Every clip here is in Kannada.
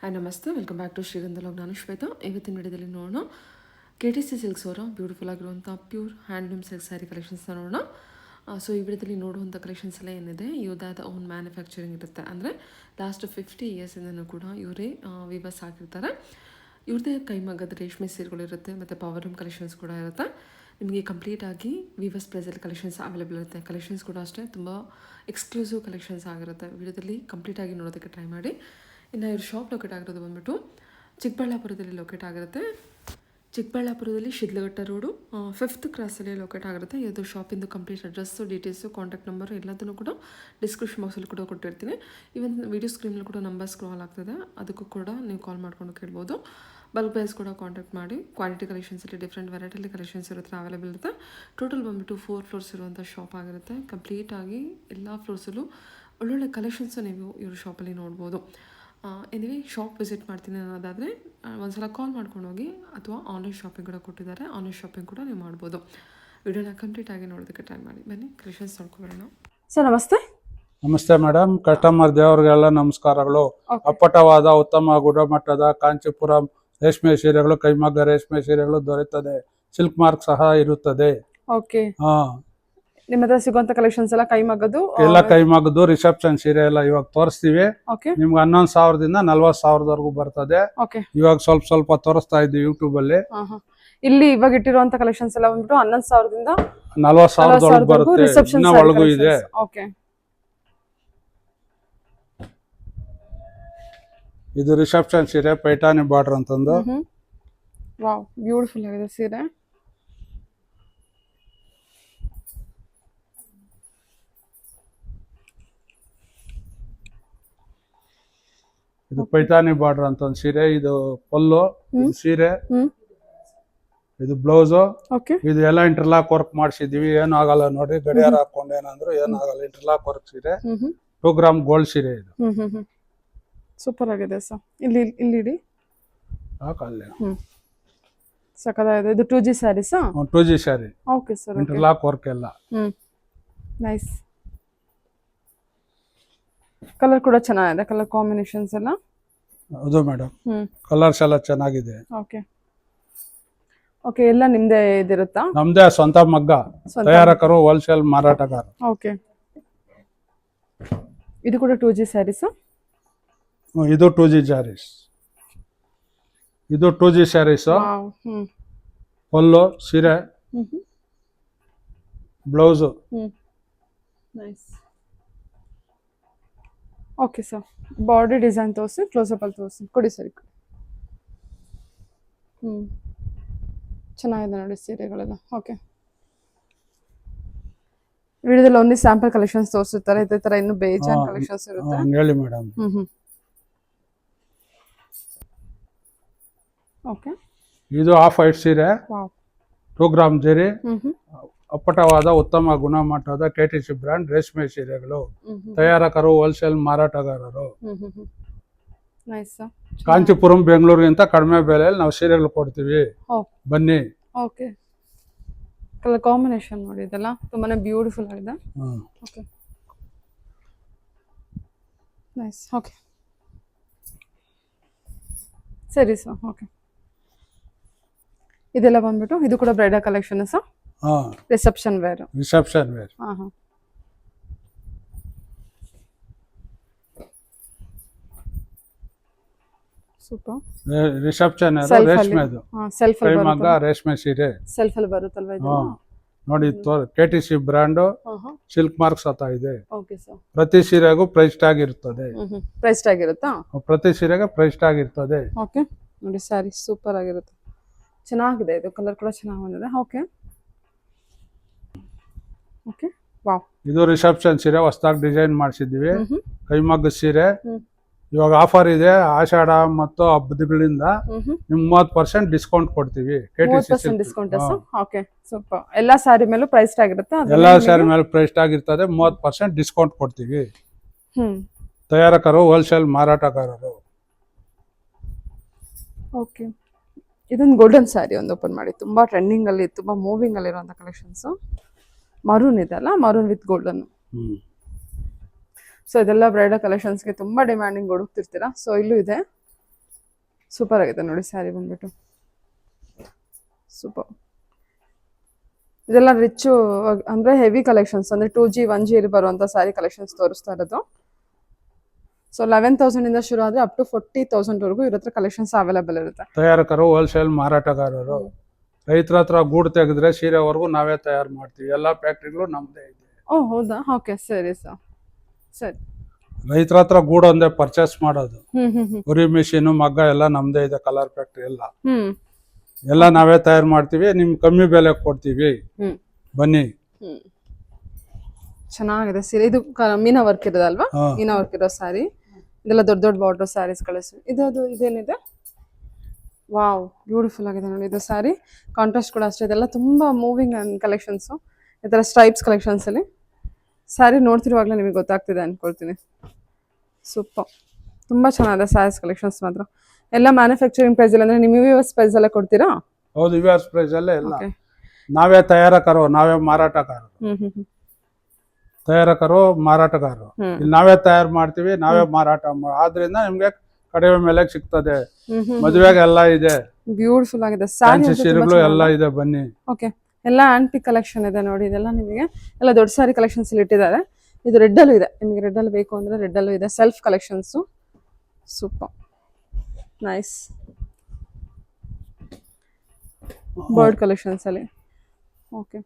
ಹಾಯ್ ನಮಸ್ತೆ, ವೆಲ್ಕಮ್ ಬ್ಯಾಕ್ ಟು ಶ್ರೀಗಂಧ ಲಾಗ್. ನಾನು ಶ್ವೇತಾ. ಇವತ್ತಿನ ವಿಡಿಯೋದಲ್ಲಿ ನೋಡೋಣ KTC ಸಿಲ್ಕ್ಸ್ ಅವರ ಬ್ಯೂಟಿಫುಲ್ ಆಗಿರುವಂಥ ಪ್ಯೂರ್ ಹ್ಯಾಂಡ್ಲೂಮ್ ಸಿಲ್ಕ್ ಸ್ಯಾರಿ ಕಲೆಕ್ಷನ್ಸ್ನ ನೋಡೋಣ. ಸೊ ಈ ವಿಡಿಯೋದಲ್ಲಿ ನೋಡುವಂಥ ಕಲೆಕ್ಷನ್ಸ್ ಎಲ್ಲ ಏನಿದೆ ಇವ್ರದ್ದಾದ ಓನ್ ಮ್ಯಾನುಫ್ಯಾಕ್ಚರಿಂಗ್ ಇರುತ್ತೆ. ಅಂದರೆ ಲಾಸ್ಟ್ 50 ಇಯರ್ಸಿಂದನೂ ಕೂಡ ಇವರೇ ವಿವರ್ಸ್ ಆಗಿರ್ತಾರೆ. ಇವ್ರದ್ದೇ ಕೈಮಗ್ಗದ ರೇಷ್ಮೆ ಸೀರೆಗಳಿರುತ್ತೆ ಮತ್ತು ಪವರ್ ಲೂಮ್ ಕಲೆಕ್ಷನ್ಸ್ ಕೂಡ ಇರುತ್ತೆ. ನಿಮಗೆ ಕಂಪ್ಲೀಟಾಗಿ ವಿವರ್ಸ್ ಪ್ರೈಸಲ್ಲಿ ಕಲೆಕ್ಷನ್ಸ್ ಅವೈಲೇಬಲ್ ಇರುತ್ತೆ. ಕಲೆಕ್ಷನ್ಸ್ ಕೂಡ ಅಷ್ಟೇ ತುಂಬ ಎಕ್ಸ್ಕ್ಲೂಸಿವ್ ಕಲೆಕ್ಷನ್ಸ್ ಆಗಿರುತ್ತೆ. ವಿಡಿಯೋದಲ್ಲಿ ಕಂಪ್ಲೀಟಾಗಿ ನೋಡೋದಕ್ಕೆ ಟ್ರೈ ಮಾಡಿ. ಇನ್ನು ಇವ್ರ ಶಾಪ್ ಲೊಕೇಟ್ ಆಗಿರೋದು ಬಂದ್ಬಿಟ್ಟು ಚಿಕ್ಕಬಳ್ಳಾಪುರದಲ್ಲಿ ಲೊಕೇಟ್ ಆಗಿರುತ್ತೆ. ಚಿಕ್ಕಬಳ್ಳಾಪುರದಲ್ಲಿ ಶಿಡ್ಲಘಟ್ಟ ರೋಡು 5th ಕ್ರಾಸಲ್ಲಿ ಲೊಕೇಟ್ ಆಗಿರುತ್ತೆ. ಇದು ಶಾಪಿಂದು complete address, details, contact number ಎಲ್ಲದನ್ನು ಕೂಡ ಡಿಸ್ಕ್ರಿಪ್ಷನ್ ಬಾಕ್ಸಲ್ಲಿ ಕೂಡ ಕೊಟ್ಟಿರ್ತೀನಿ. ಇವನ್ ವೀಡಿಯೋ ಸ್ಕ್ರೀನಲ್ಲಿ ಕೂಡ ನಂಬರ್ ಸ್ಕ್ರಾಲ್ ಆಗ್ತದೆ, ಅದಕ್ಕೂ ಕೂಡ ನೀವು ಕಾಲ್ ಮಾಡ್ಕೊಂಡು ಕೇಳ್ಬೋದು. ಬಲ್ಕ್ ಪ್ರೈಸ್ ಕೂಡ ಕಾಂಟ್ಯಾಕ್ಟ್ ಮಾಡಿ. ಕ್ವಾಲಿಟಿ ಕಲೆಕ್ಷನ್ಸಲ್ಲಿ ಡಿಫ್ರೆಂಟ್ ವೆರೈಟಿಲಿ ಕಲೆಕ್ಷನ್ಸ್ ಇರುತ್ತೆ, ಅವೈಲೇಬಲ್ ಇರುತ್ತೆ. ಟೋಟಲ್ ಬಂದುಬಿಟ್ಟು 4 ಫ್ಲೋರ್ಸ್ ಇರುವಂಥ ಶಾಪ್ ಆಗಿರುತ್ತೆ. ಕಂಪ್ಲೀಟಾಗಿ ಎಲ್ಲ ಫ್ಲೋರ್ಸಲ್ಲೂ ಒಳ್ಳೊಳ್ಳೆ ಕಲೆಕ್ಷನ್ಸು ನೀವು ಇವ್ರ ಶಾಪಲ್ಲಿ ನೋಡ್ಬೋದು. ಎನಿವೆ ಶಾಪ್ ವಿಸಿಟ್ ಮಾಡ್ತೀನಿ ಅನ್ನೋದಾದರೆ ಒಂದ್ಸಲ ಕಾಲ್ ಮಾಡ್ಕೊಂಡು ಹೋಗಿ, ಅಥವಾ ಆನ್ಲೈನ್ ಶಾಪಿಂಗ್ ಕೂಡ ಕೊಟ್ಟಿದ್ದಾರೆ, ಆನ್ಲೈನ್ ಶಾಪಿಂಗ್ ಕೂಡ ನೀವು ಮಾಡ್ಬೋದು. ವಿಡಿಯೋನ ಕಂಪ್ಲೀಟಾಗಿ ನೋಡೋದಕ್ಕೆ ಟ್ರೈ ಮಾಡಿ. ಬನ್ನಿ ಕಲೆಕ್ಷನ್ಸ್ ನೋಡ್ಕೊಬರೋಣ. ಸರ್ ನಮಸ್ತೆ. ನಮಸ್ತೆ ಮೇಡಮ್. ಕಸ್ಟಮರ್ ದೇವರಿಗೆಲ್ಲ ನಮಸ್ಕಾರಗಳು. ಅಪ್ಪಟವಾದ ಉತ್ತಮ ಗುಣಮಟ್ಟದ ಕಾಂಚೀಪುರಂ ರೇಷ್ಮೆ ಸೀರೆಗಳು, ಕೈಮಗ್ಗ ರೇಷ್ಮೆ ಸೀರೆಗಳು ದೊರೆಯುತ್ತದೆ. ಸಿಲ್ಕ್ ಮಾರ್ಕ್ ಸಹ ಇರುತ್ತದೆ. ಓಕೆ. ನಿಮ್ಮ ಹತ್ರ ಸಿಗುವಂತ ಕಲೆಕ್ಷನ್ಸ್ ಎಲ್ಲ ಕೈಮಗ್ಗದು ಎಲ್ಲ ಕೈಮಗ್ಗದು ರಿಸೆಪ್ಷನ್ ಸೀರೆ ಎಲ್ಲ ಇವಾಗ ತೋರಿಸ್ತೀವಿ. ನಿಮ್ಗೆ 11,000ದಿಂದ 40,000ದವರೆಗೂ ಬರ್ತದೆ. ಇವಾಗ ಸ್ವಲ್ಪ ತೋರಿಸ್ತಾ ಇದ್ದೀವಿ ಯೂಟ್ಯೂಬ್ ಅಲ್ಲಿ. ಇಲ್ಲಿ ಇವಾಗ ಇಟ್ಟಿರುವಂತ ಕಲೆಕ್ಷನ್ಸ್ ಎಲ್ಲ ಬಂದ್ಬಿಟ್ಟು 11,000ದಿಂದ 40,000ದವರೆಗೂ ಬರುತ್ತೆ. ಇನ್ನ ಒಳಗೂ ಇದೆ. ಇದು ರಿಸೆಪ್ಷನ್ ಸೀರೆ, ಪೈಠಾನಿ ಬಾರ್ಡರ್ ಅಂತಂದು. ವಾವ್, ಬ್ಯೂಟಿಫುಲ್ ಆಗಿದೆ ಸೀರೆ. ಇದು ಪೈಠಾನಿ ಬಾರ್ಡರ್ ಅಂತ ಒಂದು ಸೀರೆ. ಇದು ಪಲ್ಲು, ಇದು ಸೀರೆ, ಇದು ಬ್ಲೌಸ್. ಇದು ಎಲ್ಲ ಇಂಟರ್ಲಾಕ್ ವರ್ಕ್ ಮಾಡಿಸಿದೀವಿ. ಏನು ಆಗಲ್ಲ ನೋಡಿ, ಗಡಿಯಾರ ಹಾಕೊಂಡು ಏನಂದ್ರು ಏನಾಗಲ್ಲ. ಇಂಟರ್ಲಾಕ್ ವರ್ಕ್ ಸೀರೆ, 2 ಗ್ರಾಮ್ ಗೋಲ್ಡ್ ಸೀರೆ. ಇದು ಸೂಪರ್ ಆಗಿದೆ ಸರ್. ಇಲ್ಲಿ ಇಡಿ ಹಾಕಲ್ಲ, ಸಕದಾಗಿದೆ. ಇದು 2G saris. 2G sari. Okay sir. Interlock work ಎಲ್ಲ ನೈಸ್. ಕಲರ್ ಕೂಡ ಚೆನ್ನಾಗಿದೆ, ಕಲರ್ ಕಾಂಬಿನೇಷನ್ಸ್ ಎಲ್ಲ. ಹೌದು ಮೇಡಮ್, ಕಲರ್ಸ್ ಎಲ್ಲ ಚೆನ್ನಾಗಿದೆ. Okay okay. ಎಲ್ಲ ನಿಮ್ದೇ ಇದಿರುತ್ತಾ? ನಮ್ದೇ ಸ್ವಂತ ಮಗ್ಗ, ತಯಾರಕರು, ಹೋಲ್ಸೇಲ್ ಮಾರಾಟಗಾರ. ಓಕೆ. ಇದು ಕೂಡ 2G ಸ್ಯಾರೀಸ್. ಇದು 2G ಸ್ಯಾರೀಸ್. ಇದು 2G ಸ್ಯಾರೀಸ್. ಪಲ್ಲು, ಸೀರೆ, blouse. Nice. Okay sir. Border design ತೋರಿಸಿ, ಕ್ಲೋಸಪ್ ಅಲ್ಲಿ ತೋರಿಸಿ ಕೊಡಿ ಸರಿ. ಚೆನ್ನಾಗಿದೆ ನೋಡಿ ಸೀರೆಗಳೆಲ್ಲ. ಓಕೆ. ವಿಡಿಯೋದಲ್ಲಿ ಓನ್ಲಿ ಸ್ಯಾಂಪಲ್ ಕಲೆಕ್ಷನ್ಸ್ ತೋರಿಸುತ್ತಾರೆ. ಇದೇ ತರ ಇನ್ನು ಬೇಜಾನ್ ಕಲೆಕ್ಷನ್ಸ್ ಇರುತ್ತೆ. ಹೇಳಿ ಮೇಡಮ್. ಓಕೆ. ಇದು ಆಫ್ ವೈಟ್ ಸೀರೆ, 2 ಗ್ರಾಮ್ ಜರಿ, ಅಪ್ಪಟವಾದ ಉತ್ತಮ ಗುಣಮಟ್ಟದ KTC ಬ್ರ್ಯಾಂಡ್ ರೇಷ್ಮೆ ಸೀರೆಗಳು. ತಯಾರಕರು, ಹೋಲ್ಸೇಲ್ ಮಾರಾಟಗಾರರು. ಕಾಂಚೀಪುರಂ, ಬೆಂಗಳೂರಿಗಿಂತ ಕಡಿಮೆ ಬೆಲೆಯಲ್ಲಿ ನಾವು ಸೀರೆಗಳು ಕೊಡ್ತೀವಿ, ಬನ್ನಿ. ಓಕೆ. ಕಲರ್ ಕಾಂಬಿನೇಷನ್ ನೋಡಿ, ಇದೆಲ್ಲ ತುಂಬಾನೇ ಬ್ಯೂಟಿಫುಲ್ ಆಗಿದೆ. Okay nice. ಓಕೆ ಸರಿ ಸರ್. ಓಕೆ. ಇದೆಲ್ಲ ಬಂದ್ಬಿಟ್ಟು ಇದು ಕೂಡ bridal collection sir. Reception wear. Super. Reception ರೇಷ್ಮೆದು, ಕೈಮಗ್ಗ ರೇಷ್ಮೆ ಸೀರೆ. ಸೆಲ್ಫ್ ಅಲ್ಲಿ ಬರುತ್ತಲ್ವಾ ಇದು? ನೋಡಿ, KTC ಬ್ರ್ಯಾಂಡ್, ಸಿಲ್ಕ್ ಮಾರ್ಕ್ಸ್ ಅಂತ ಇದೆ. Okay sir. ಪ್ರತಿ ಸೀರೆಗೂ ಪ್ರೈಸ್ ಟ್ಯಾಗ್ ಇರುತ್ತದೆ. ಪ್ರೈಸ್ ಟ್ಯಾಗ್ ಇರುತ್ತಾ? ಪ್ರತಿ ಸೀರೆಗೆ ಪ್ರೈಸ್ ಟ್ಯಾಗ್ ಇರ್ತದೆ. ಓಕೆ ನೋಡಿ, ಸ್ಯಾರಿ ಸೂಪರ್ ಆಗಿರುತ್ತೆ, ಚೆನ್ನಾಗಿದೆ. ಇದು ಕಲರ್ ಕೂಡ ಚೆನ್ನಾಗಿ ಬಂದಿದೆ. Okay okay. ವಾವ್. ಇದು ರಿಸೆಪ್ಷನ್ ಸೀರೆ, ಹೊಸದಾಗಿ ಡಿಸೈನ್ ಮಾಡಿಸಿದ್ವಿ. ಕೈಮಗ್ಗ ಸೀರೆ. ಇವಾಗ ಆಫರ್ ಇದೆ, ಆಷಾಢ ಮತ್ತು ಹಬ್ಬಗಳಿಂದ ನಿಮ್ಗೆ 30% ಡಿಸ್ಕೌಂಟ್ ಕೊಡ್ತೀವಿ. ಡಿಸ್ಕೌಂಟ್. Okay super. ಎಲ್ಲಾ ಸ್ಯಾರಿ ಮೇಲೂ ಪ್ರೈಸ್ ಟ್ಯಾಗ್ ಇರುತ್ತೆ. ಎಲ್ಲಾ ಸ್ಯಾರಿ ಮೇಲೆ ಪ್ರೈಸ್ ಟ್ಯಾಗ್ ಇರ್ತದೆ. 30% ಡಿಸ್ಕೌಂಟ್ ಕೊಡ್ತೀವಿ. ತಯಾರಕರು, ಹೋಲ್ಸೇಲ್ ಮಾರಾಟಗಾರರು. ಓಕೆ. ಇದೊಂದು ಗೋಲ್ಡನ್ ಸ್ಯಾರಿ ಒಂದು ಓಪನ್ ಮಾಡಿ, ತುಂಬಾ ಟ್ರೆಂಡಿಂಗ್ ಅಲ್ಲಿ, ತುಂಬಾ ಮೂವಿಂಗ್ ಅಲ್ಲಿ ಇರುವಂತ ಕಲೆಕ್ಷನ್ಸ್. ಮರೂನ್ ಇದೆ ಅಲ್ಲ, ಮರೂನ್ ವಿತ್ ಗೋಲ್ಡನ್. ಸೊ ಇದೆಲ್ಲ ಬ್ರೈಡಲ್ ಕಲೆಕ್ಷನ್ಸ್ಗೆ ತುಂಬಾ ಡಿಮ್ಯಾಂಡಿಂಗ್ ಹುಡುಕ್ತಿರ್ತೀರಾ. ಸೊ ಇಲ್ಲೂ ಇದೆ. ಸೂಪರ್ ಆಗಿದೆ ನೋಡಿ ಸ್ಯಾರಿ ಬಂದ್ಬಿಟ್ಟು ಸೂಪರ್. ಇದೆಲ್ಲ ರಿಚ್ಚು ಅಂದ್ರೆ ಹೆವಿ ಕಲೆಕ್ಷನ್ಸ್, ಅಂದ್ರೆ 2G 1G ಬರುವಂತ ಸ್ಯಾರಿ ಕಲೆಕ್ಷನ್ಸ್ ತೋರಿಸ್ತಾ ಇರೋದು. ಸೊ 11,000 ಇಂದ ಶುರು ಆದ್ರೆ ಅಪ್ ಟು 40,000 ವರೆಗೂ ಇವ್ರ ಹತ್ರ ಕಲೆಕ್ಷನ್ಸ್ ಅವೈಲೇಬಲ್ ಇರುತ್ತೆ. ತಯಾರಕರು, ಹೋಲ್ಸೇಲ್ ಮಾರಾಟಗಾರರು, ರೈತರ ಹತ್ರ ಗೂಡು ತೆಗೆದ್ರೆ ಸೀರೆವರೆಗೂ ನಾವೇ ತಯಾರು ಮಾಡ್ತೀವಿ. ಎಲ್ಲಾ ಫ್ಯಾಕ್ಟ್ರಿಗಳು ನಮ್ದೇ ಇದೆ. ಓ ಹೌದಾ, ಓಕೆ ಸರಿ ಸರ್, ಸರಿ. ರೈತರ ಹತ್ರ ಗೂಡು ಒಂದೇ ಪರ್ಚೇಸ್ ಮಾಡೋದು. ಹ್ಮ್ ಉರಿ ಮಿಷಿನ್, ಮಗ್ಗ ಎಲ್ಲ ನಮ್ದೇ ಇದೆ. ಕಲರ್ ಫ್ಯಾಕ್ಟ್ರಿ ಹ್ಮ್ ಎಲ್ಲ ನಾವೇ ತಯಾರು ಮಾಡ್ತೀವಿ. ನಿಮ್ ಕಮ್ಮಿ ಬೆಲೆ ಕೊಡ್ತೀವಿ, ಹ್ಮ್ ಬನ್ನಿ. ಹ್ಮ್ ಚೆನ್ನಾಗಿದೆ ಸೀರೆ. ಇದು ಮೀನಾ ವರ್ಕ್ ಇರೋದಲ್ವಾ? ಹಾ. ಮೀನಾ ವರ್ಕ್ ಇರೋ ಸ್ಯಾರಿ. ಇದೆಲ್ಲ ದೊಡ್ಡ ದೊಡ್ಡ ಬಾರ್ಡರ್ ಸ್ಯಾರೀಸ್ ಕಳಿಸಿ. ಇದೇನಿದೆ, ವಾವ್ ಬ್ಯೂಟಿಫುಲ್ ಆಗಿದೆ ನೋಡಿ ಇದು ಸ್ಯಾರಿ. ಕಾಂಟ್ರಾಸ್ಟ್ ಕೂಡ ಅಷ್ಟೇ. ಇದೆಲ್ಲ ತುಂಬಾ ಮೂವಿಂಗ್ ಕಲೆಕ್ಷನ್ಸ್. ಈ ತರ ಸ್ಟ್ರೈಪ್ಸ್ ಕಲೆಕ್ಷನ್ಸ್ ಅಲ್ಲಿ ಸ್ಯಾರಿ ನೋಡ್ತಿರುವಾಗಲೇ ನಿಮಗೆ ಗೊತ್ತಾಗ್ತಿದೆ ಅನ್ಕೊಳ್ತೀನಿ. ಸೂಪರ್, ತುಂಬಾ ಚೆನ್ನಾಗಿದೆ ಸ್ಯಾರೀಸ್ ಕಲೆಕ್ಷನ್ಸ್ ಮಾತ್ರ. ಎಲ್ಲ ಮ್ಯಾನುಫ್ಯಾಕ್ಚರಿಂಗ್ ಪ್ರೈಸ್ ಇಲ್ಲ, ಅಂದ್ರೆ ನೀವು ಯುಎಸ್ ಪ್ರೈಸ್ ಎಲ್ಲ ಕೊಡ್ತೀರಾ? ಹೌದು, ಯುಎಸ್ ಪ್ರೈಸ್ ಅಲ್ಲೇ ಎಲ್ಲ. Okay. ನಾವೇ ತಯಾರಕರು, ನಾವೇ ಮಾರಾಟಗಾರರು. ಹ್ಮ್ ತಯಾರಕರು, ಮಾರಾಟಗಾರರು. ಹ್ಮ್. ಇಲ್ಲಿ ನಾವೇ ತಯಾರು ಮಾಡ್ತೀವಿ, ನಾವೇ ಮಾರಾಟ ಆದ್ರಿಂದ ನಿಮ್ಗೆ ಕಡಿಮೆ ಬೆಲೆಗೆ ಸಿಗ್ತದೆ. ಮದುವೆಗೆ ಎಲ್ಲ ಇದೆ, ಬ್ಯೂಟಿಫುಲ್ ಆಗಿದೆ ಫ್ಯಾನ್ಸಿ ಸೀರೆಗಳು ಎಲ್ಲ ಇದೆ, ಬನ್ನಿ. ಓಕೆ, ಎಲ್ಲ ಆಂಟಿಕ್ ಕಲೆಕ್ಷನ್ ಇದೆ ನೋಡಿ. ಇದೆಲ್ಲ ನಿಮಗೆ ಎಲ್ಲ ದೊಡ್ಡ ಸಾರಿ ಕಲೆಕ್ಷನ್ಸ್ ಇಲ್ಲಿ ಇಟ್ಟಿದ್ದಾರೆ. ಇದು ರೆಡ್ ಅಲ್ಲೂ ಇದೆ, ನಿಮಗೆ ರೆಡ್ ಅಲ್ಲಿ ಬೇಕು ಅಂದ್ರೆ ರೆಡ್ ಅಲ್ಲೂ ಇದೆ. Self collections, super nice. Bird collections ಅಲ್ಲಿ ಓಕೆ,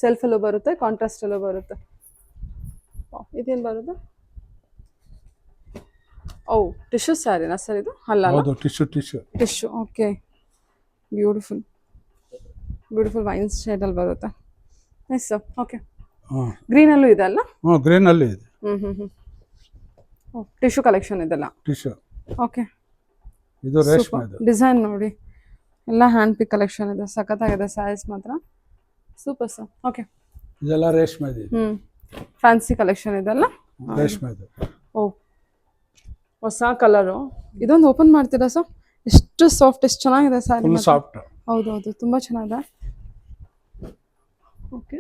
ಸೆಲ್ಫ್ ಅಲ್ಲೂ ಬರುತ್ತೆ, ಕಾಂಟ್ರಾಸ್ಟ್ ಅಲ್ಲೂ ಬರುತ್ತೆ. ಇದೇನು ಬರುತ್ತೆ? ಓ ಟಿಶ್ಯೂ ಸ್ಯಾರಿನಾ ಸರ್ ಇದು? ಅಲ್ಲ ಹೌದು, tissue. Okay, beautiful beautiful wine shade ಅಲ್ಲಿ ಬರುತ್ತೆ. Nice sir. ಓಕೆ, ಗ್ರೀನ್ ಅಲ್ಲೂ ಇದೆ ಅಲ್ಲ? ಗ್ರೀನ್ ಅಲ್ಲಿ ಇದೆ. ಟಿಶ್ಯೂ ಕಲೆಕ್ಷನ್ ಇದೆಲ್ಲ. ಟಿಶ್ಯೂ. ಓಕೆ, ಇದು ರೇಷ್ಮೆ. ಡಿಸೈನ್ ನೋಡಿ, ಎಲ್ಲ ಹ್ಯಾಂಡ್ ಪಿಕ್ ಕಲೆಕ್ಷನ್ ಇದೆ. ಸಖತ್ತಾಗಿದೆ ಸ್ಯಾರೀಸ್ ಮಾತ್ರ, ಸೂಪರ್ ಸರ್. ಓಕೆ, ಇದೆಲ್ಲ ರೇಷ್ಮೆ ಇದೆ. ಫ್ಯಾನ್ಸಿ ಕಲೆಕ್ಷನ್ ಇದೆಲ್ಲ ರೇಷ್ಮೆ ಇದೆ. ಓ ಹೊಸ ಕಲರು. ಇದೊಂದು ಓಪನ್ ಮಾಡ್ತೀರಾ ಸರ್? ಎಷ್ಟು ಸಾಫ್ಟ್, ಎಷ್ಟು ಚೆನ್ನಾಗಿದೆ ಸ್ಯಾರಿ. Full soft. ಹೌದೌದು, ತುಂಬಾ ಚೆನ್ನಾಗಿದೆ. Okay,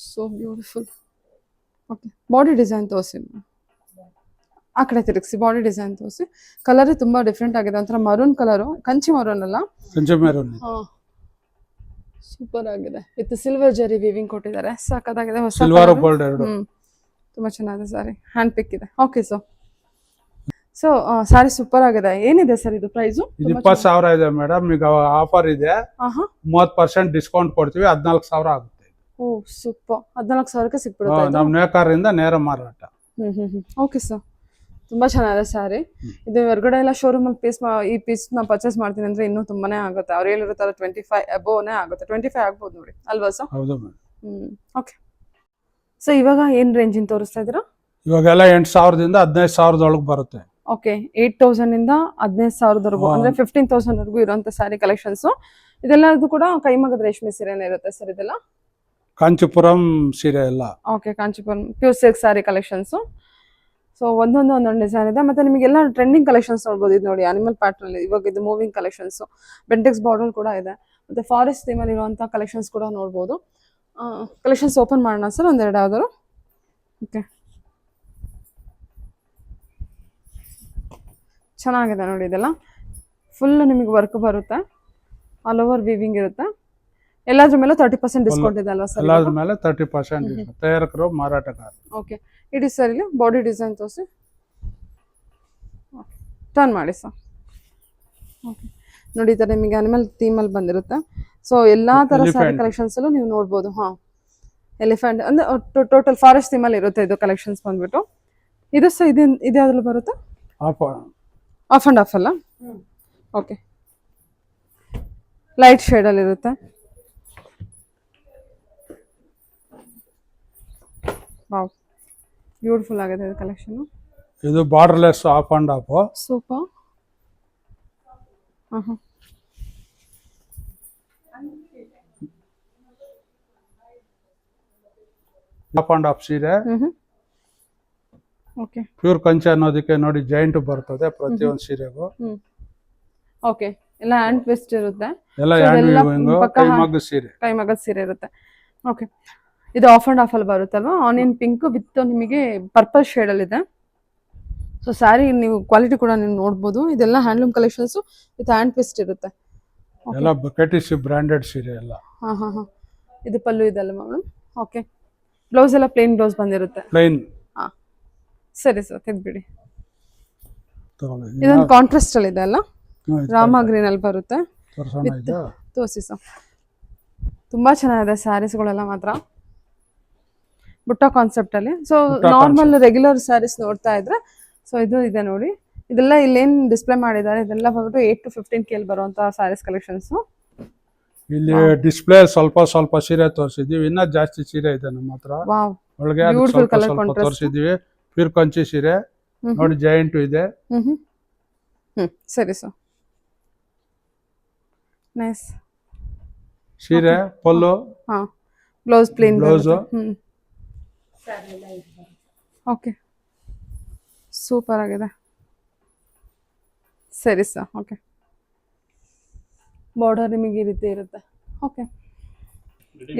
so beautiful. Okay, body design ತೋರಿಸಿ, ಆ ಕಡೆ ತಿರುಗಿಸಿ. ಬಾಡಿ ಡಿಸೈನ್ ತೋರಿಸಿ. ಕಲರ್ ತುಂಬಾ ಡಿಫ್ರೆಂಟ್ ಆಗಿದೆ, ಒಂಥರ ಮರೂನ್ ಕಲರು, ಕಂಚಿ ಮರೂನ್ ಅಲ್ಲ? ಸೂಪರ್ ಆಗಿದೆ. ವಿತ್ ಸಿಲ್ವರ್ ಜರಿ ವೀವಿಂಗ್ ಕೊಟ್ಟಿದ್ದಾರೆ, ಸಾಕಾಗಿದೆ. ಹೊಸ ಸಿಲ್ವರ್ ಗೋಲ್ಡ್ ಎರಡು. ತುಂಬಾ ಚೆನ್ನಾಗಿದೆ ಸಾರಿ, ಹ್ಯಾಂಡ್ ಪಿಕ್ ಇದೆ. Okay sir. So sorry super ಆಗಿದೆ. ಏನಿದೆ ಸರ್ ಇದು ಪ್ರೈಸು? 20,000 ಇದೆ ಮೇಡಮ್. ಈಗ ಆಫರ್ ಇದೆ, 30% ಡಿಸ್ಕೌಂಟ್ ಕೊಡ್ತೀವಿ, 14,000 ಆಗುತ್ತೆ. ಓ ಸೂಪರ್, 14,000ಕ್ಕೆ ಸಿಕ್ಬಿಡುತ್ತೆ. ನಮ್ಮ ನೇಕಾರರಿಂದ ನೇರ ಮಾರಾಟ. ಓಕೆ ಸರ್, ತುಂಬಾ ಚೆನ್ನಾಗಿದೆ ಸ್ಯಾರಿ. ಇದು ಹೊರಗಡೆ ಎಲ್ಲ ಶೋರೂಮ್ ಅಲ್ಲಿ ಈ ಪೀಸ್ ನ ಪರ್ಚೇಸ್ ಮಾಡ್ತೀನಿ ಅಂದ್ರೆ ಇನ್ನೂ ತುಂಬಾನೇ ಆಗುತ್ತೆ. ಅವ್ರು ಹೇಳಿರ್ತಾರೆ 25 ಅಬೋನೇ ಆಗುತ್ತೆ. 25 ಆಗ್ಬೋದು ನೋಡಿ, ಅಲ್ವಾ ಸರ್? ಹೌದು ಮೇಡಮ್. ಓಕೆ, ಸೊ ಇವಾಗ ಏನ್ ರೇಂಜ್ ಇನ್ ತೋರಿಸ್ತಾ ಇದ್ದೀರಾ? ಇವಾಗೆಲ್ಲ 8,000ದಿಂದ 15,000 ಬರುತ್ತೆ. ಓಕೆ, 8,000 ಇಂದ 15,000 ಅಂದ್ರೆ 15,000 ವರೆಗೂ ಇರುವಂತ ಸ್ಯಾರಿ ಕಲೆಕ್ಷನ್ಸ್. ಇದೆಲ್ಲದು ಕೂಡ ಕೈಮಗ್ಗದ ರೇಷ್ಮೆ ಸೀರೆನೇ ಇರುತ್ತೆ ಸರ್ ಇದೆಲ್ಲ? ಕಾಂಚೀಪುರಂ ಸೀರೆ ಎಲ್ಲ. Okay, Kanchipuram pure silk sari collections. So ಒಂದೊಂದು ಡಿಸೈನ್ ಇದೆ. ಮತ್ತೆ ನಿಮಗೆಲ್ಲ ಟ್ರೆಂಡಿಂಗ್ ಕಲೆಕ್ಷನ್ಸ್ ನೋಡ್ಬೋದು. ಇದು ನೋಡಿ, ಅನಿಮಲ್ ಪ್ಯಾಟರ್ನ್, ಇವಾಗ ಇದು ಮೂವಿಂಗ್ ಕಲೆಕ್ಷನ್ಸ್. ಬೆಂಟೆಕ್ಸ್ ಬಾರ್ಡರ್ ಕೂಡ ಇದೆ. ಮತ್ತೆ ಫಾರೆಸ್ಟ್ ಥೀಮ್ ಅಲ್ಲಿ ಇರುವಂತಹ ಕಲೆಕ್ಷನ್ಸ್ ಕೂಡ ನೋಡ್ಬೋದು. ಕಲೆಕ್ಷನ್ಸ್ ಓಪನ್ ಮಾಡೋಣ ಸರ್, ಒಂದೆರಡು ಯಾವ್ದಾದ್ರು? ಓಕೆ, ಚೆನ್ನಾಗಿದೆ ನೋಡಿ. ಇದೆಲ್ಲ ಫುಲ್ ನಿಮಗೆ ವರ್ಕ್ ಬರುತ್ತೆ, ಆಲ್ ಓವರ್ ವೀವಿಂಗ್ ಇರುತ್ತೆ. ಎಲ್ಲಾದ್ರ ಮೇಲೆ 30% ಡಿಸ್ಕೌಂಟ್ ಇದೆ ಅಲ್ವಾ ಸರ್? ಎಲ್ಲಾದ್ರ ಮೇಲೆ 30% ತಯಾರಕರು, ಮಾರಾಟಗಾರ. ಓಕೆ, ಇಡಿ ಸರ್. ಇಲ್ಲಿ ಬಾಡಿ ಡಿಸೈನ್ ತೋರಿಸಿ, ಟರ್ನ್ ಮಾಡಿ ಸರ್. ಓಕೆ ನೋಡಿ, ಈ ಥರ ನಿಮಗೆ ಅನಿಮಲ್ ಥೀಮಲ್ಲಿ ಬಂದಿರುತ್ತೆ. ಸೊ ಎಲ್ಲಾ ತರ ಸ್ಯಾರಿ ಕಲೆಕ್ಷನ್ಸ್ ಅಲ್ಲೂ ನೀವು ನೋಡ್ಬೋದು. ಎಲಿಫೆಂಟ್ ಅಂದ್ರೆ ಟೋಟಲ್ ಫಾರೆಸ್ಟ್ ಥೀಮಲ್ಲಿ ಇರುತ್ತೆ ಇದು ಕಲೆಕ್ಷನ್ಸ್ ಬಂದ್ಬಿಟ್ಟು. ಇದು ಸರ್ ಇದ್ಯಾವ್ದ್ರಲ್ಲಿ ಬರುತ್ತೆ? ಆಫ್ ಅಂಡ್ ಆಫ್ ಅಲ್ಲ? ಓಕೆ, ಲೈಟ್ ಶೇಡಲ್ಲಿ ಇರುತ್ತೆ. ವಾವ್, ಬ್ಯೂಟಿಫುಲ್ ಆಗಿದೆ ಇದು ಕಲೆಕ್ಷನ್. ಇದು borderless of and of. Super. Of and of ಸೀರೆ. ಓಕೆ, ಪ್ಯೂರ್ ಕಂಚಿ ಅನ್ನೋದಕ್ಕೆ ನೋಡಿ ಜಾಯಿಂಟ್ ಬರ್ತದೆ ಪ್ರತಿಯೊಂದು ಸೀರೆಗೂ. ಓಕೆ, ಎಲ್ಲ ಹ್ಯಾಂಡ್ ಟ್ವಿಸ್ಟ್ ಇರುತ್ತೆ. ಎಲ್ಲ ಕೈಮಗ್ಗದ ಸೀರೆ, ಕೈಮಗ್ಗದ ಸೀರೆ ಇರುತ್ತೆ. ಓಕೆ, ಇದು ಆಫ್ ಅಂಡ್ ಆಫ್ ಅಲ್ಲಿ ಬರುತ್ತಲ್ವಾ? ಆನಿಯನ್ ಪಿಂಕ್ ವಿತ್ ನಿಮಗೆ ಪರ್ಪಲ್ ಶೇಡ್ ಅಲ್ಲಿ ಇದೆ. ಸೊ ಸ್ಯಾರಿ ನೀವು ಕ್ವಾಲಿಟಿ ಕೂಡ ನೀವು ನೋಡ್ಬೋದು. ಇದೆಲ್ಲ handloom collections with hand twist ಇರುತ್ತೆ. ಎಲ್ಲ KTC ಬ್ರಾಂಡೆಡ್ ಸೀರೆ ಎಲ್ಲ. ಹಾಂ. ಇದು ಪಲ್ಲು ಇದೆಲ್ಲ ಮೇಡಮ್. ಓಕೆ, ಬ್ಲೌಸ್ ಎಲ್ಲ ಪ್ಲೇನ್ ಬ್ಲೌಸ್ ಬಂದಿರುತ್ತೆ. ಪ್ಲೈನ್ ಹಾಂ, ಸರಿ ಸರ್, ತೆಗ್ದ್ಬಿಡಿ. ಇದೊಂದು ಕಾಂಟ್ರಾಸ್ಟ್ ಅಲ್ಲಿ ಇದೆ ಅಲ್ಲ, ರಾಮ ಗ್ರೀನ್ ಅಲ್ಲಿ ಬರುತ್ತೆ. ತೋರಿಸಿ ಸರ್, ತುಂಬಾ ಚೆನ್ನಾಗಿದೆ ಸ್ಯಾರೀಸ್ಗಳೆಲ್ಲ ಮಾತ್ರ ಬುಟ್ಟ ಕಾನ್ಸೆಪ್ಟ್ ಅಲ್ಲಿ. ಸೊ ನಾರ್ಮಲ್ ರೆಗ್ಯುಲರ್ ಸ್ಯಾರೀಸ್ ನೋಡ್ತಾ ಇದ್ರೆ, ಸೊ ಇದು ಇದೆ ನೋಡಿ. ಇದೆಲ್ಲ ಇಲ್ಲೇನು ಡಿಸ್ಪ್ಲೇ ಮಾಡಿದ್ದಾರೆ, ಇದೆಲ್ಲ ಬಂದ್ಬಿಟ್ಟು 8 to 15K ಬರುವಂತ ಸ್ಯಾರೀಸ್ ಕಲೆಕ್ಷನ್ಸ್. ಇಲ್ಲಿ ಡಿಸ್ಪ್ಲೇ ಸ್ವಲ್ಪ ಸೀರೆ ತೋರಿಸಿದೀವಿ, ಇನ್ನ ಜಾಸ್ತಿ ಸೀರೆ ಇದೆ ನಮ್ಮ ಹತ್ರ. ವಾವ್, ಒಳಗೆ ಬ್ಯೂಟಿಫುಲ್ ಕಲರ್ ಸ್ವಲ್ಪ ಕಾಂಟ್ರಾಸ್ಟ್. ತೋರಿಸಿದೀವಿ. ಪ್ಯೂರ್ ಕಂಚಿ ಸೀರೆ ನೋಡಿ, ಜಾಯಿಂಟ್ ಇದೆ. ಸರಿ ಸರ್, ನೈಸ್. ಸೀರೆ ಪಲ್ಲು, ಹಾ, blouse plain blouse. Okay, super ಆಗಿದೆ. ಸರಿ ಸರ್, ಓಕೆ. ಬಾರ್ಡರ್ ನಿಮಗೆ ಈ ರೀತಿ ಇರುತ್ತೆ. ಓಕೆ,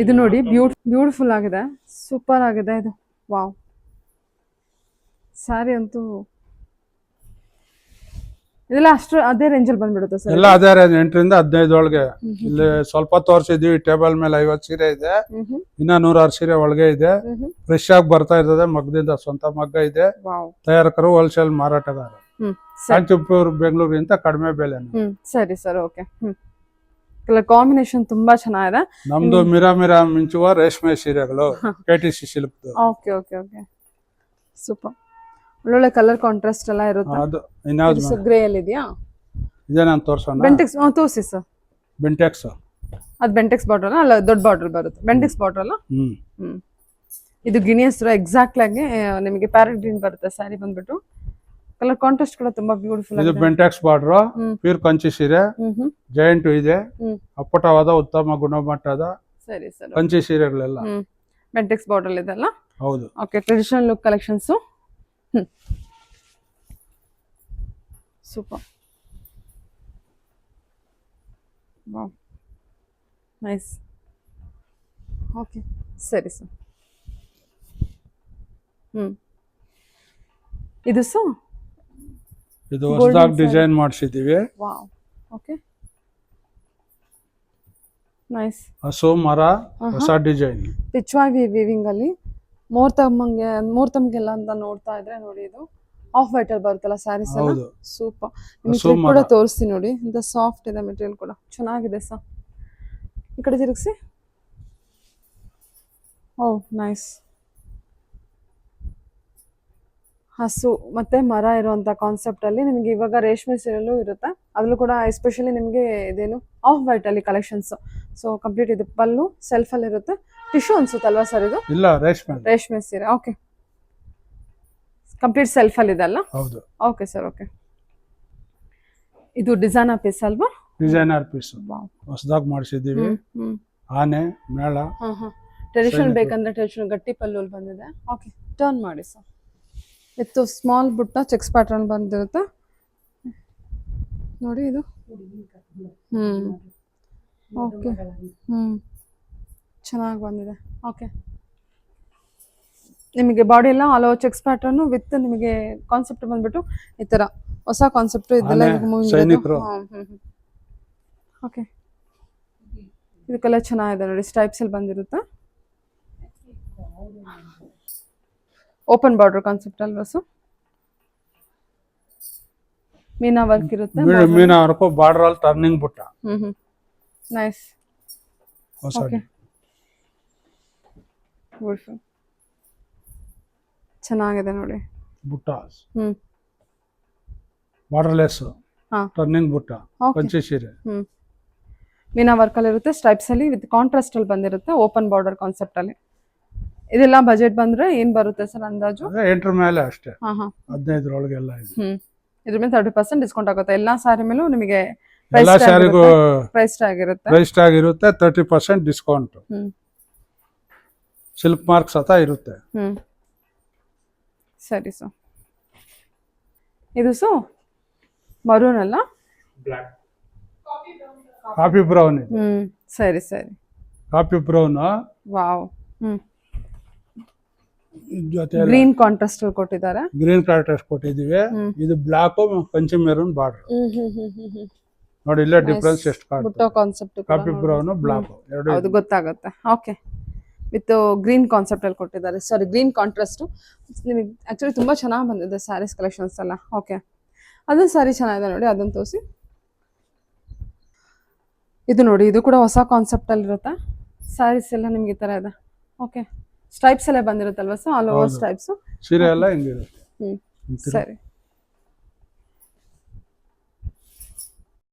ಇದು ನೋಡಿ ಬ್ಯೂಟಿಫುಲ್ ಆಗಿದೆ, ಸೂಪರ್ ಆಗಿದೆ ಇದು. ವಾವ್, ಸ್ಯಾರಿ ಅಂತೂ ಇದೆಲ್ಲ ಅಷ್ಟು ಅದೇ ರೇಂಜಲ್ಲಿ ಬಂದ್ಬಿಡುತ್ತೆ ಸರ್. ಎಲ್ಲ ಅದೇ ರೇಂಜ್ 8 ರಿಂದ 15 ಒಳಗೆ. ಇಲ್ಲಿ ಸ್ವಲ್ಪ ತೋರಿಸಿದ್ವಿ, ಟೇಬಲ್ ಮೇಲೆ 50 ಸೀರೆ ಇದೆ, ಇನ್ನ 106 ಸೀರೆ ಒಳಗೆ ಇದೆ. ಫ್ರೆಶ್ ಆಗಿ ಬರ್ತಾ ಇರ್ತದೆ, ಮಗ್ಗದಿಂದ ಸ್ವಂತ ಮಗ್ಗ ಇದೆ. ತಯಾರಕರು ಹೋಲ್ಸೇಲ್ ಮಾರಾಟಗಾರ. ಕಾಂಚೀಪುರ ಬೆಂಗಳೂರಿಗಿಂತ ಕಡಿಮೆ ಬೆಲೆ. ಸರಿ ಸರ್, ಓಕೆ. ಕಲರ್ ಕಾಂಬಿನೇಷನ್ ತುಂಬಾ ಚೆನ್ನಾಗಿದೆ. ನಮ್ದು ಮಿರಾ ಮಿಂಚುವ ರೇಷ್ಮೆ ಸೀರೆಗಳು, KTC silk. Okay okay okay, super. ಒಳ್ಳೊಳ್ಳೆ ಕಲರ್ ಕಾಂಟ್ರಾಸ್ಟ್ ಎಲ್ಲ ಇರುತ್ತೆ. ಅದು ಇನ್ಯಾವ್ದು ಗ್ರೇ ಅಲ್ಲಿ ಇದೆಯಾ? ಇದೇ ನಾನು ತೋರ್ಸೋಣ. ಬೆಂಟೆಕ್ಸ್ ತೋರಿಸಿ ಸರ್. ಬೆಂಟೆಕ್ಸ್ ಅದು ಬೆಂಟೆಕ್ಸ್ ಬಾರ್ಡರ್ ಅಲ್ಲ, ದೊಡ್ಡ ಬಾರ್ಡರ್ ಬರುತ್ತೆ. ಬೆಂಟೆಕ್ಸ್ ಬಾರ್ಡರ್ ಅಲ್ಲ. ಇದು ಗಿಣಿ ಹೆಸರು ಎಕ್ಸಾಕ್ಟ್ ಆಗಿ ನಿಮಗೆ ಪ್ಯಾರೆಟ್ ಗ್ರೀನ್ ಬರುತ್ತೆ. ಸ್ಯಾರಿ ಬಂದ್ಬಿಟ್ಟು ಕಲರ್ ಕಾಂಟ್ರಾಸ್ಟ್ ಕೂಡ ತುಂಬಾ ಬ್ಯೂಟಿಫುಲ್ ಇದು ಆಗಿದೆ. ಬೆಂಟೆಕ್ಸ್ ಬಾರ್ಡರ್, ಪ್ಯೂರ್ ಕಂಚಿ ಸೀರೆ, ಜಾಯಿಂಟ್ ಇದೆ. ಅಪ್ಪಟವಾದ ಉತ್ತಮ ಗುಣಮಟ್ಟದ ಸರಿ ಸರ್, ಕಂಚಿ ಸೀರೆಗಳೆಲ್ಲ. ಬೆಂಟೆಕ್ಸ್ ಬಾರ್ಡರ್ ಇದೆಲ್ಲ. ಹೌದು. Okay, traditional look collections. Super, wow, nice. Okay, ಸರಿ ಸರ್. ಇದು ಸೊ ಇದು ಹೊಸದಾಗಿ ಡಿಸೈನ್ ಮಾಡಿಸಿದೀವಿ. Wow, okay, nice. ಹಸು ಮರ, ಹೊಸ ಡಿಸೈನ್. ಪಿಚ್ವಾಗಿ ವೀವಿಂಗ್ ಅಲ್ಲಿ ಮೂರ್ತಮ್ಗೆಲ್ಲ ಅಂತ ನೋಡ್ತಾ ಇದ್ರೆ ನೋಡಿ, ಇದು ಆಫ್ ವೈಟ್ ಅಲ್ಲಿ ಬರುತ್ತಲ್ಲ ಸ್ಯಾರೀಸ್ ಎಲ್ಲ. ಸೂಪರ್. ನಿಮಗೆ ಕೂಡ ತೋರಿಸ್ತೀನಿ ನೋಡಿ, ಇಂತ ಸಾಫ್ಟ್ ಇದೆ ಮೆಟೀರಿಯಲ್ ಕೂಡ ಚೆನ್ನಾಗಿದೆ ಸರ್. ಈ ಕಡೆ ತಿರುಗಿಸಿ. ಓ ನೈಸ್. ಹಸು ಮತ್ತೆ ಮರ ಇರುವಂತ ಕಾನ್ಸೆಪ್ಟ್ ಅಲ್ಲಿ ನಿಮಗೆ ಇವಾಗ ರೇಷ್ಮೆ ಸೀರೆಲ್ಲೂ ಇರುತ್ತೆ. ಅದ್ರಲ್ಲೂ ಕೂಡ ಎಸ್ಪೆಷಲಿ ನಿಮಗೆ ಇದೇನು ಆಫ್ ವೈಟ್ ಅಲ್ಲಿ ಕಲೆಕ್ಷನ್ಸ್. ಸೊ ಕಂಪ್ಲೀಟ್ ಇದು ಪಲ್ಲು ಸೆಲ್ಫ್ ಅಲ್ಲಿ ಇರುತ್ತೆ. ಟಿಶ್ಯೂ ಅನ್ಸುತ್ತಲ್ವಾ ಸರ್ ಇದು? ಇಲ್ಲ, ರೇಷ್ಮೆ ಸೀರೆ. ಓಕೆ, ಕಂಪ್ಲೀಟ್ ಸೆಲ್ಫ್ ಅಲ್ಲಿ ಇದೆ ಅಲ್ಲ? ಹೌದು. Okay sir, okay. ಇದು ಡಿಸೈನರ್ ಪೀಸ್ ಅಲ್ವಾ? ಡಿಸೈನರ್ ಪೀಸ್ ಹೊಸದಾಗಿ ಮಾಡಿಸಿದೀವಿ. ಆನೆ ಮೇಳ. ಟ್ರೆಡಿಷನಲ್ ಬೇಕಂದ್ರೆ ಟ್ರೆಡಿಷನಲ್ ಗಟ್ಟಿ ಪಲ್ಲು ಬಂದಿದೆ. ಓಕೆ, ಟರ್ನ್ ಮಾಡಿ ಸರ್. ವಿತ್ ಸ್ಮಾಲ್ ಬುಟ್ಟ ಚೆಕ್ಸ್ ಪ್ಯಾಟರ್ನ್ ಬಂದಿರುತ್ತೆ ನೋಡಿ ಇದು. ಓಕೆ, ಚೆನ್ನಾಗಿ ಬಂದಿದೆ. ಓಕೆ, ನಿಮಗೆ ಬಾಡಿ ಎಲ್ಲ all over cheques pattern with ನಿಮಗೆ ಕಾನ್ಸೆಪ್ಟ್ ಬಂದ್ಬಿಟ್ಟು ಈ ತರ ಹೊಸ ಕಾನ್ಸೆಪ್ಟ್ ಇದೆಲ್ಲ. ಓಕೆ, ಇದಕ್ಕೆಲ್ಲ ಚೆನ್ನಾಗಿದೆ ನೋಡಿ, ಸ್ಟೈಪ್ಸ್ ಅಲ್ಲಿ ಬಂದಿರುತ್ತೆ. ಓಪನ್ ಬಾರ್ಡರ್ ಕಾನ್ಸೆಪ್ಟ್ ಅಲ್ವಾ ಸರ್? ಮೀನಾ ವರ್ಕ್ ಇರುತ್ತೆ. ಮೀನಾ ವರ್ಕ್ ಬಾರ್ಡರ್ ಅಲ್ಲಿ ಟರ್ನಿಂಗ್ ಬುಟ್ಟ. ನೈಸ್. ಓಕೆ, ಬ್ಯೂಟಿಫುಲ್, ಚೆನ್ನಾಗಿದೆ ನೋಡಿ ಬುಟ್ಟ. ಬಾರ್ಡರ್ಲೆಸ್ ಟರ್ನಿಂಗ್ ಬುಟ್ಟ, ಕಂಚಿ ಸೀರೆ. ಮೀನಾ ವರ್ಕ್ ಅಲ್ಲಿ ಇರುತ್ತೆ, ಸ್ಟೈಪ್ಸ್ ಅಲ್ಲಿ ವಿತ್ ಕಾಂಟ್ರಾಸ್ಟ್ ಅಲ್ಲಿ ಬಂದಿರುತ್ತೆ. ಓಪನ್ ಬಾರ್ಡರ್ ಕಾನ್ಸೆಪ್ಟ್ ಅಲ್ಲಿ. ಇದೆಲ್ಲ ಬಜೆಟ್ ಬಂದ್ರೆ ಏನ್ ಬರುತ್ತೆ ಸರ್ ಅಂದಾಜು? 8 ಮೇಲೆ ಅಷ್ಟೇ. 15 ಒಳಗೆಲ್ಲ ಇದೆ. ಇದ್ರ ಮೇಲೆ 30% ಡಿಸ್ಕೌಂಟ್ ಆಗುತ್ತೆ. ಎಲ್ಲಾ ಸ್ಯಾರಿ ಮೇಲೂ ನಿಮಗೆ ಎಲ್ಲಾ ಸ್ಯಾರಿಗೂ ಪ್ರೈಸ್ ಟ್ಯಾಗ್ ಇರುತ್ತೆ. 30% ಡಿಸ್ಕೌಂಟ್. ಸಿಲ್ಕ್ ಮಾರ್ಕ್ಸ್ ಸತ ಇರುತ್ತೆ. ಸರಿ ಸರ್. ಇದು ಸೊ ಮರೂನ್ ಅಲ್ಲ, ಕಾಫಿ ಬ್ರೌನ್ ಇದೆ. ಸರಿ ಸರಿ, ಕಾಫಿ ಬ್ರೌನ್. ವಾವ್. ಜೊತೆ ಗ್ರೀನ್ ಕಾಂಟ್ರಾಸ್ಟ್ ಕೊಟ್ಟಿದ್ದಾರೆ. ಗ್ರೀನ್ ಕಾಂಟ್ರಾಸ್ಟ್ ಕೊಟ್ಟಿದೀವಿ. ಇದು ಬ್ಲಾಕ್ ಕಂಚಿ ಮೆರೂನ್ ಬಾರ್ಡರ್ ನೋಡಿ. ಇಲ್ಲೇ ಡಿಫ್ರೆನ್ಸ್ ಎಷ್ಟು ಬುಟ್ಟ ಕಾಣುತ್ತೆ. ಕಾನ್ಸೆಪ್ಟ್ ಕಾಫಿ ಬ್ರೌನ್ ಬ್ಲಾಕ್ ಎರಡು ಹೌದು ಗೊತ್ತಾಗುತ್ತೆ. ಓಕೆ, ವಿತ್ ಗ್ರೀನ್ ಕಾನ್ಸೆಪ್ಟ್ ಅಲ್ಲಿ ಕೊಟ್ಟಿದ್ದಾರೆ. ಸಾರಿ, ಗ್ರೀನ್ ಕಾಂಟ್ರಾಸ್ಟ್. ನಿಮಗೆ ಆಕ್ಚುಲಿ ತುಂಬಾ ಚೆನ್ನಾಗಿ ಬಂದಿದೆ ಸ್ಯಾರೀಸ್ ಕಲೆಕ್ಷನ್ಸ್ ಎಲ್ಲ. ಓಕೆ, ಅದೊಂದು ಸ್ಯಾರಿ ಚೆನ್ನಾಗಿದೆ ನೋಡಿ, ಅದನ್ನು ತೋರಿಸಿ. ಇದು ನೋಡಿ, ಇದು ಕೂಡ ಹೊಸ ಕಾನ್ಸೆಪ್ಟ್ ಅಲ್ಲಿ ಇರುತ್ತೆ. ಸ್ಯಾರೀಸ್ ಎಲ್ಲ ನಿಮ್ಗೆ ಈ ತರ ಇದೆ. ಓಕೆ, ಸ್ಟ್ರೈಪ್ಸ್ ಎಲ್ಲ ಬಂದಿರುತ್ತಲ್ವಾ? So all over stripes. ಸೀರೆ ಎಲ್ಲ ಹಿಂಗಿರುತ್ತೆ. ಸರಿ.